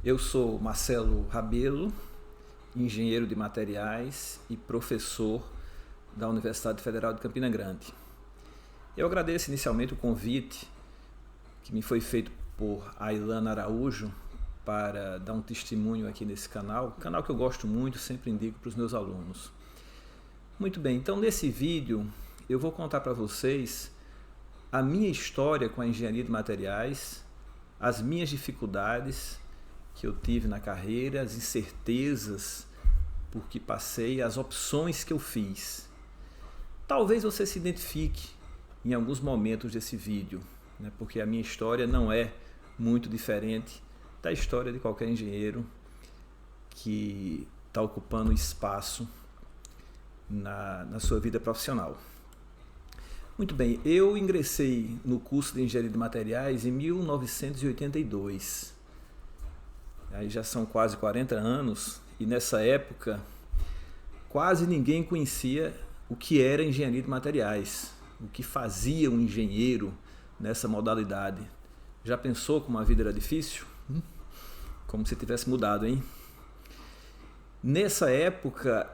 Eu sou Marcelo Rabelo, engenheiro de materiais e professor da Universidade Federal de Campina Grande. Eu agradeço inicialmente o convite que me foi feito por Ailana Araújo para dar um testemunho aqui nesse canal que eu gosto muito, sempre indico para os meus alunos. Muito bem, então nesse vídeo eu vou contar para vocês a minha história com a engenharia de materiais, as minhas dificuldades que eu tive na carreira, as incertezas por que passei, as opções que eu fiz. Talvez você se identifique em alguns momentos desse vídeo, né? Porque a minha história não é muito diferente da história de qualquer engenheiro que está ocupando espaço na sua vida profissional. Muito bem, eu ingressei no curso de Engenharia de Materiais em 1982. Aí já são quase 40 anos e nessa época quase ninguém conhecia o que era engenharia de materiais, o que fazia um engenheiro nessa modalidade. Já pensou como a vida era difícil? Como se tivesse mudado, hein? Nessa época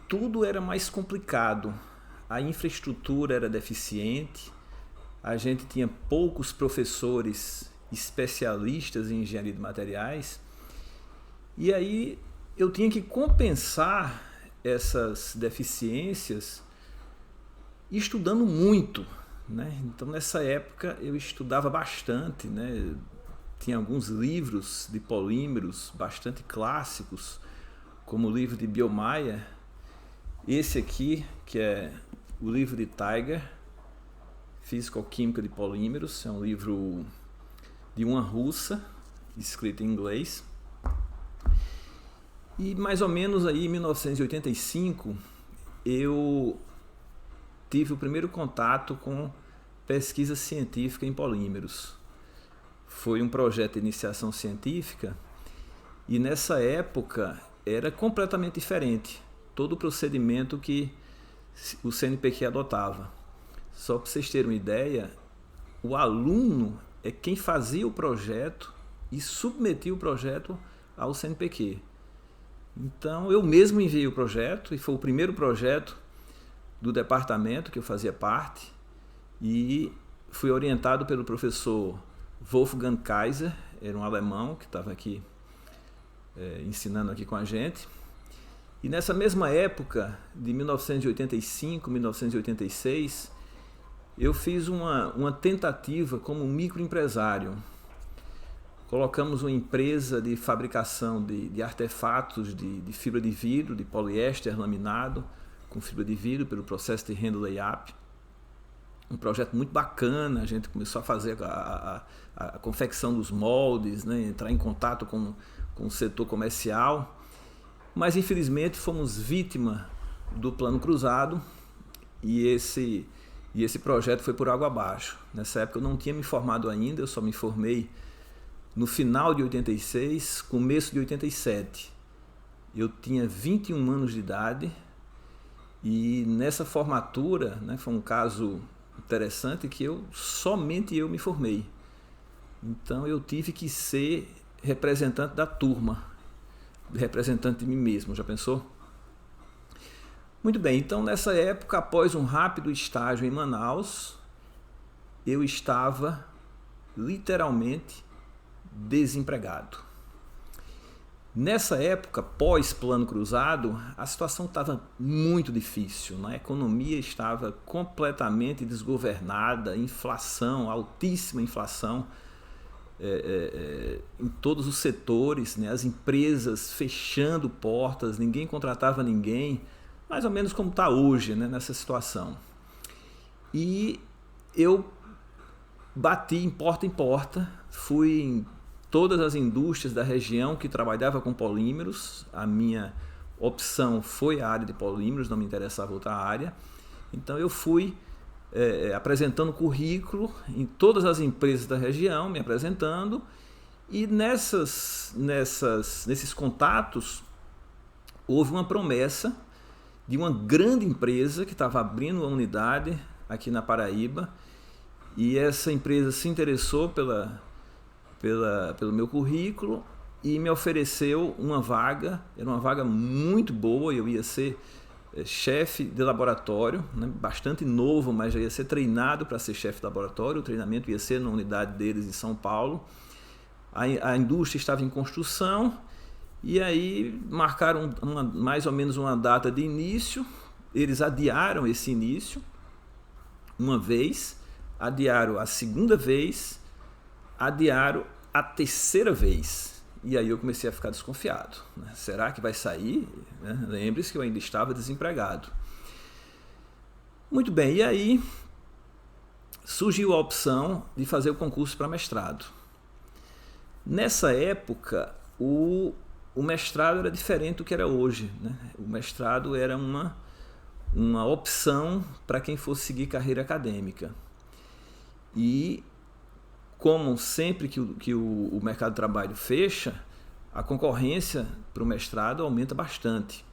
tudo era mais complicado, a infraestrutura era deficiente, a gente tinha poucos professores especialistas em engenharia de materiais, e aí eu tinha que compensar essas deficiências estudando muito, né? Então nessa época eu estudava bastante, né? Tinha alguns livros de polímeros bastante clássicos, como o livro de Bielmeier, esse aqui que é o livro de Tiger, Físico-Química de Polímeros, é um livro de uma russa, escrito em inglês. E mais ou menos aí em 1985 eu tive o primeiro contato com pesquisa científica em polímeros. Foi um projeto de iniciação científica e nessa época era completamente diferente todo o procedimento que o CNPq adotava. Só para vocês terem uma ideia, o aluno é quem fazia o projeto e submetia o projeto ao CNPq. Então eu mesmo enviei o projeto e foi o primeiro projeto do departamento que eu fazia parte e fui orientado pelo professor Wolfgang Kaiser, era um alemão que estava aqui ensinando aqui com a gente. E nessa mesma época, de 1985, 1986, eu fiz uma tentativa como microempresário. Colocamos uma empresa de fabricação de artefatos de fibra de vidro, de poliéster laminado com fibra de vidro pelo processo de render layup. Um projeto muito bacana, a gente começou a fazer a confecção dos moldes, né, entrar em contato com o setor comercial, mas infelizmente fomos vítima do plano cruzado e esse projeto foi por água abaixo. Nessa época eu não tinha me formado ainda, eu só me formei no final de 86, começo de 87. Eu tinha 21 anos de idade e nessa formatura, né, foi um caso interessante que somente eu me formei. Então eu tive que ser representante da turma, representante de mim mesmo, já pensou? Muito bem, então nessa época, após um rápido estágio em Manaus, eu estava literalmente desempregado. Nessa época, pós-plano cruzado, a situação estava muito difícil, né? A economia estava completamente desgovernada, inflação, altíssima inflação em todos os setores, né? As empresas fechando portas, ninguém contratava ninguém, mais ou menos como está hoje, né? Nessa situação. E eu bati em porta, fui em todas as indústrias da região que trabalhava com polímeros. A minha opção foi a área de polímeros, não me interessava outra área. Então eu fui apresentando currículo em todas as empresas da região, me apresentando, e nesses contatos houve uma promessa de uma grande empresa que estava abrindo uma unidade aqui na Paraíba, e essa empresa se interessou pelo meu currículo e me ofereceu uma vaga, era uma vaga muito boa, eu ia ser chefe de laboratório, né, bastante novo, mas já ia ser treinado para ser chefe de laboratório, o treinamento ia ser na unidade deles em São Paulo, a indústria estava em construção, e aí marcaram mais ou menos uma data de início, eles adiaram esse início uma vez, adiaram a segunda vez, adiaram a terceira vez. E aí eu comecei a ficar desconfiado. Né? Será que vai sair? Né? Lembre-se que eu ainda estava desempregado. Muito bem, e aí surgiu a opção de fazer o concurso para mestrado. Nessa época, o mestrado era diferente do que era hoje. Né? O mestrado era uma opção para quem fosse seguir carreira acadêmica. E como sempre que o mercado de trabalho fecha, a concorrência para o mestrado aumenta bastante.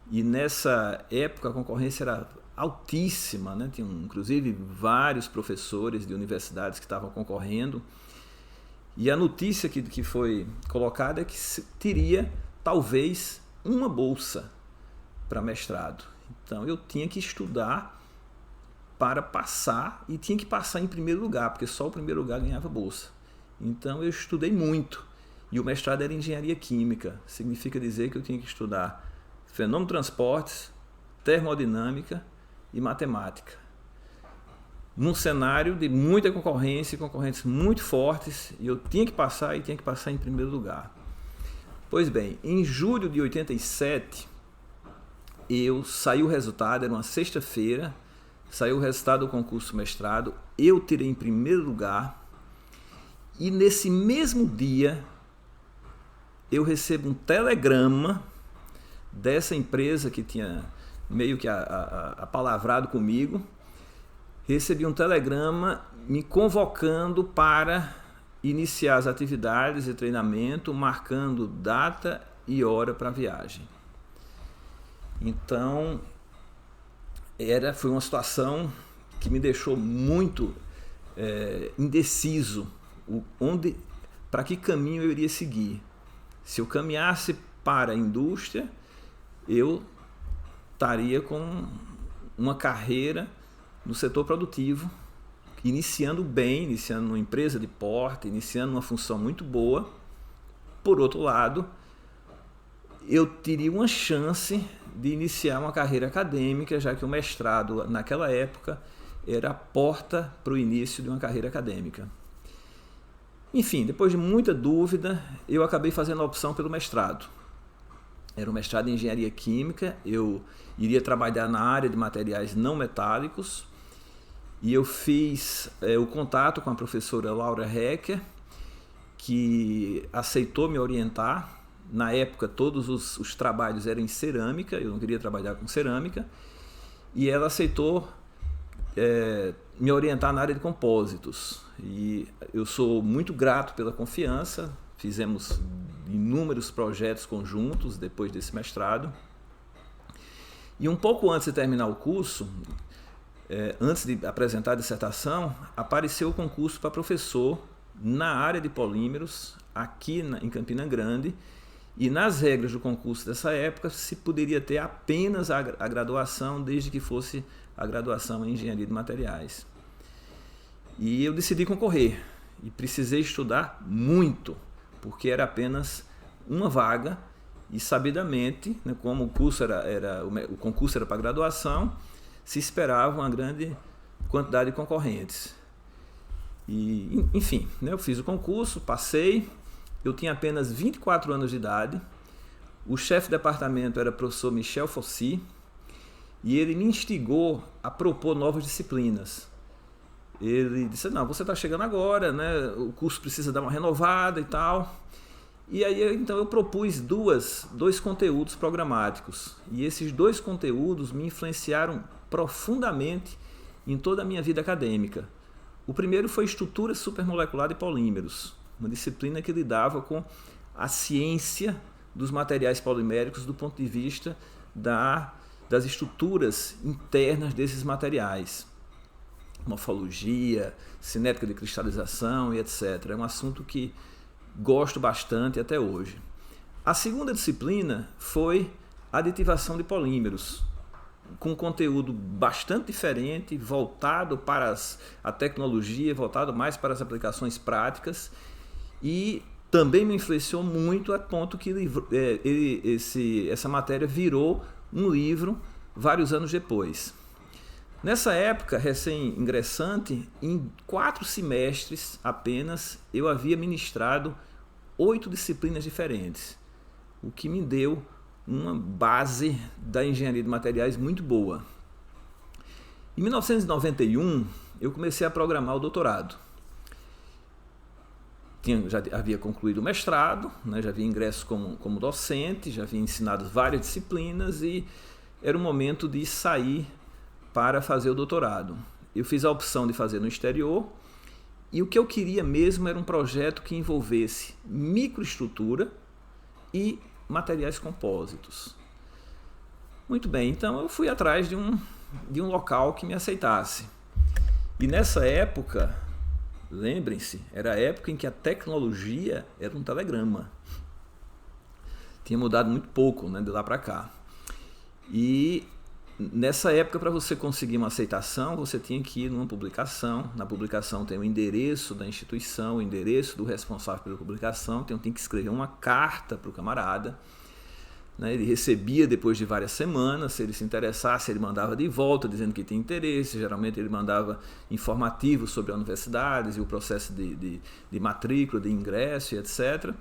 E nessa época a concorrência era altíssima, né? Tinha inclusive vários professores de universidades que estavam concorrendo. E a notícia que foi colocada é que teria talvez uma bolsa para mestrado. Então eu tinha que estudar para passar e tinha que passar em primeiro lugar, porque só o primeiro lugar ganhava bolsa. Então eu estudei muito e o mestrado era em engenharia química, significa dizer que eu tinha que estudar fenômeno de transportes, termodinâmica e matemática. Num cenário de muita concorrência, concorrentes muito fortes, e eu tinha que passar e tinha que passar em primeiro lugar. Pois bem, em julho de 87, saiu o resultado, era uma sexta-feira, saiu o resultado do concurso mestrado, eu tirei em primeiro lugar e nesse mesmo dia eu recebo um telegrama dessa empresa que tinha meio que apalavrado comigo, recebi um telegrama me convocando para iniciar as atividades de treinamento, marcando data e hora para a viagem. Então, foi uma situação que me deixou muito indeciso para que caminho eu iria seguir. Se eu caminhasse para a indústria, eu estaria com uma carreira no setor produtivo, iniciando bem, iniciando uma empresa de porte, iniciando uma função muito boa. Por outro lado, eu teria uma chance de iniciar uma carreira acadêmica, já que o mestrado, naquela época, era a porta para o início de uma carreira acadêmica. Enfim, depois de muita dúvida, eu acabei fazendo a opção pelo mestrado. Era um mestrado em engenharia química, eu iria trabalhar na área de materiais não metálicos, e eu fiz o contato com a professora Laura Hecker, que aceitou me orientar. Na época, todos os trabalhos eram em cerâmica, eu não queria trabalhar com cerâmica, e ela aceitou me orientar na área de compósitos. E eu sou muito grato pela confiança, fizemos inúmeros projetos conjuntos depois desse mestrado. E um pouco antes de terminar o curso, antes de apresentar a dissertação, apareceu o concurso para professor na área de polímeros, aqui em Campina Grande. E nas regras do concurso dessa época se poderia ter apenas a graduação, desde que fosse a graduação em engenharia de materiais. E eu decidi concorrer e precisei estudar muito, porque era apenas uma vaga e sabidamente, né, como o concurso era para graduação, se esperava uma grande quantidade de concorrentes. E, enfim, né, eu fiz o concurso, passei. Eu tinha apenas 24 anos de idade, o chefe de departamento era o professor Michel Fossi, e ele me instigou a propor novas disciplinas. Ele disse, não, você está chegando agora, né? O curso precisa dar uma renovada e tal. E aí então eu propus dois conteúdos programáticos, e esses dois conteúdos me influenciaram profundamente em toda a minha vida acadêmica. O primeiro foi estrutura supermolecular de polímeros, uma disciplina que lidava com a ciência dos materiais poliméricos do ponto de vista das estruturas internas desses materiais. morfologia, cinética de cristalização e etc. É um assunto que gosto bastante até hoje. A segunda disciplina foi aditivação de polímeros, com conteúdo bastante diferente, voltado para a tecnologia, voltado mais para as aplicações práticas, e também me influenciou muito a ponto que essa matéria virou um livro vários anos depois. Nessa época, recém-ingressante, em 4 semestres apenas, eu havia ministrado 8 disciplinas diferentes, o que me deu uma base da engenharia de materiais muito boa. Em 1991, eu comecei a programar o doutorado. Já havia concluído o mestrado, né, já havia ingresso como docente, já havia ensinado várias disciplinas e era o momento de sair para fazer o doutorado. Eu fiz a opção de fazer no exterior e o que eu queria mesmo era um projeto que envolvesse microestrutura e materiais compósitos. Muito bem, então eu fui atrás de um local que me aceitasse. E nessa época, lembrem-se, era a época em que a tecnologia era um telegrama. Tinha mudado muito pouco, né, de lá para cá. E nessa época, para você conseguir uma aceitação, você tinha que ir numa publicação. Na publicação tem o endereço da instituição, o endereço do responsável pela publicação. Então tem que escrever uma carta para o camarada. Né? Ele recebia depois de várias semanas. Se ele se interessasse, ele mandava de volta dizendo que tinha interesse. Geralmente ele mandava informativos sobre a universidade e o processo de matrícula, de ingresso e etc.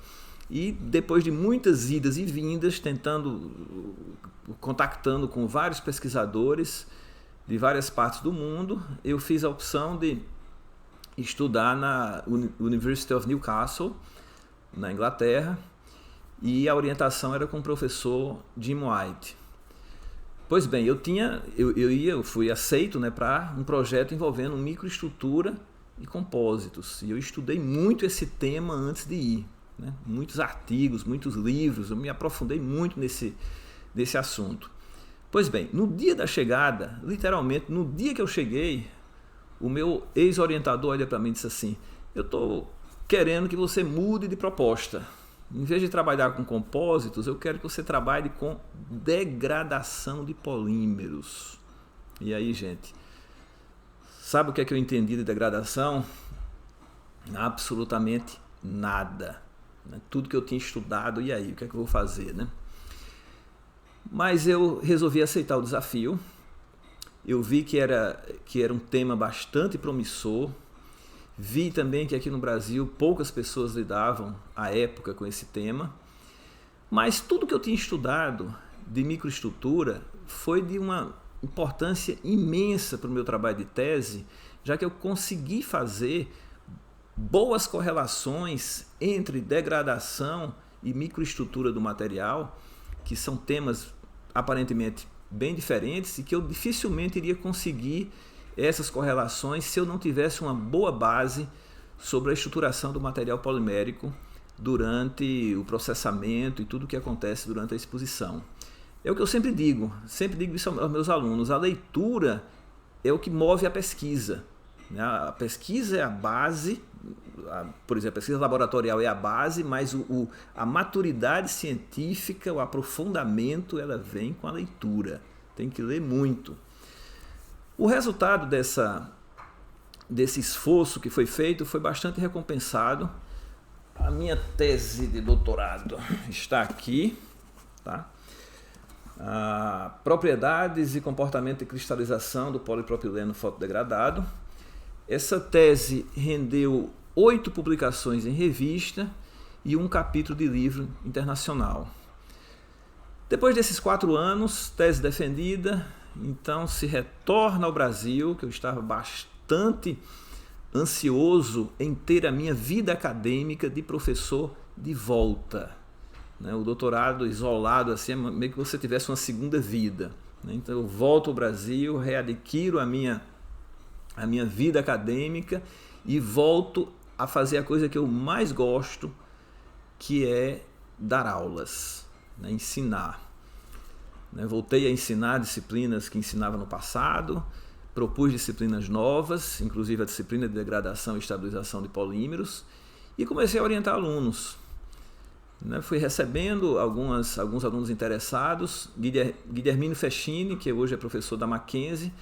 E depois de muitas idas e vindas, contactando com vários pesquisadores de várias partes do mundo, eu fiz a opção de estudar na University of Newcastle, na Inglaterra, e a orientação era com o professor Jim White. Pois bem, eu fui aceito, né, para um projeto envolvendo microestrutura e compósitos, e eu estudei muito esse tema antes de ir. Né? Muitos artigos, muitos livros, eu me aprofundei muito nesse assunto. Pois bem, no dia da chegada, literalmente no dia que eu cheguei, o meu ex-orientador olha para mim e disse assim: eu estou querendo que você mude de proposta. Em vez de trabalhar com compósitos, eu quero que você trabalhe com degradação de polímeros. E aí, gente, sabe o que é que eu entendi de degradação? Absolutamente nada. Tudo que eu tinha estudado, e aí, o que é que eu vou fazer, né? Mas eu resolvi aceitar o desafio. Eu vi que era um tema bastante promissor. Vi também que aqui no Brasil poucas pessoas lidavam à época com esse tema. Mas tudo que eu tinha estudado de microestrutura foi de uma importância imensa para o meu trabalho de tese, já que eu consegui fazer boas correlações entre degradação e microestrutura do material, que são temas aparentemente bem diferentes e que eu dificilmente iria conseguir essas correlações se eu não tivesse uma boa base sobre a estruturação do material polimérico durante o processamento e tudo o que acontece durante a exposição. É o que eu sempre digo isso aos meus alunos: a leitura é o que move a pesquisa. A pesquisa é a base, por exemplo, a pesquisa laboratorial é a base, mas a maturidade científica, o aprofundamento, ela vem com a leitura. Tem que ler muito. O resultado desse esforço que foi feito foi bastante recompensado. A minha tese de doutorado está aqui, tá? Propriedades e comportamento de cristalização do polipropileno fotodegradado. Essa tese rendeu 8 publicações em revista e um capítulo de livro internacional. Depois desses 4 anos, tese defendida, então se retorna ao Brasil, que eu estava bastante ansioso em ter a minha vida acadêmica de professor de volta. O doutorado isolado, assim, é meio que você tivesse uma segunda vida. Então eu volto ao Brasil, readquiro a minha vida acadêmica e volto a fazer a coisa que eu mais gosto, que é dar aulas, ensinar. Voltei a ensinar disciplinas que ensinava no passado, propus disciplinas novas, inclusive a disciplina de degradação e estabilização de polímeros, e comecei a orientar alunos. Fui recebendo alguns alunos interessados. Guilhermino Fechini, que hoje é professor da Mackenzie,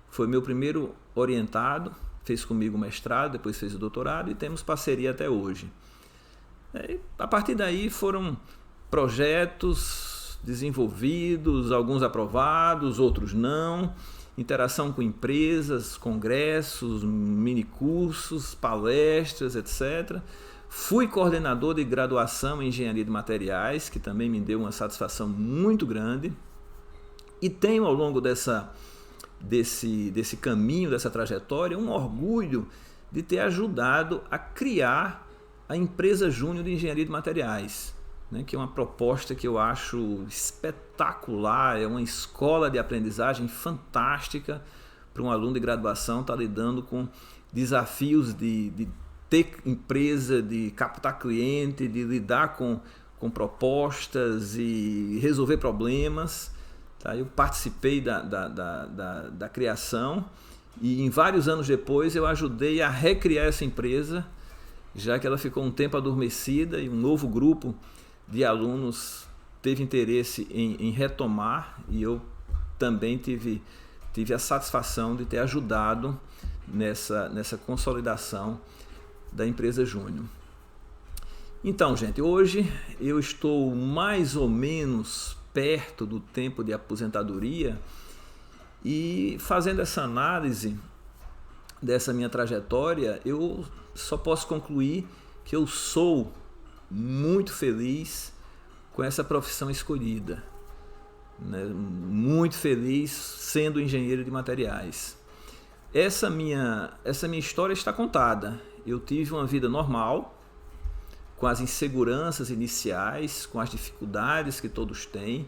foi meu primeiro orientado, fez comigo o mestrado, depois fez o doutorado e temos parceria até hoje. A partir daí foram projetos desenvolvidos, alguns aprovados, outros não, interação com empresas, congressos, minicursos, palestras, etc. Fui coordenador de graduação em Engenharia de Materiais, que também me deu uma satisfação muito grande. E tenho ao longo desse caminho, dessa trajetória, um orgulho de ter ajudado a criar a empresa Júnior de Engenharia de Materiais, que é uma proposta que eu acho espetacular, é uma escola de aprendizagem fantástica para um aluno de graduação estar lidando com desafios de ter empresa, de captar cliente, de lidar com propostas e resolver problemas. Eu participei da criação e em vários anos depois eu ajudei a recriar essa empresa, já que ela ficou um tempo adormecida e um novo grupo de alunos teve interesse em retomar, e eu também tive a satisfação de ter ajudado nessa consolidação da empresa Júnior. Então, gente, hoje eu estou mais ou menos perto do tempo de aposentadoria e, fazendo essa análise dessa minha trajetória, eu só posso concluir que eu sou muito feliz com essa profissão escolhida, muito feliz sendo engenheiro de materiais. Essa minha história está contada. Eu tive uma vida normal, com as inseguranças iniciais, com as dificuldades que todos têm,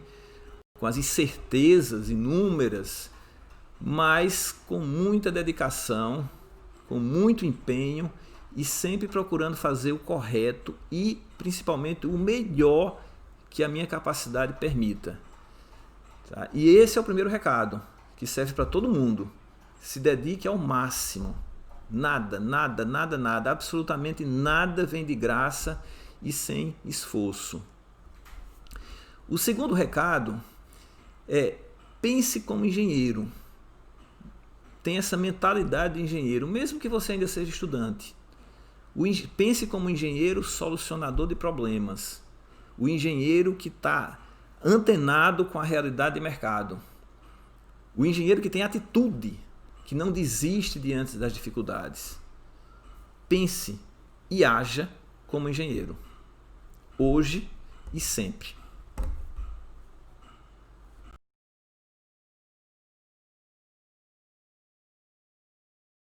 com as incertezas inúmeras, mas com muita dedicação, com muito empenho e sempre procurando fazer o correto e, principalmente, o melhor que a minha capacidade permita. E esse é o primeiro recado, que serve para todo mundo. Se dedique ao máximo. Nada, absolutamente nada vem de graça e sem esforço. O segundo recado é: pense como engenheiro. Tenha essa mentalidade de engenheiro, mesmo que você ainda seja estudante. Pense como engenheiro solucionador de problemas. O engenheiro que está antenado com a realidade de mercado. O engenheiro que tem atitude, que não desiste diante das dificuldades. Pense e haja como engenheiro, hoje e sempre.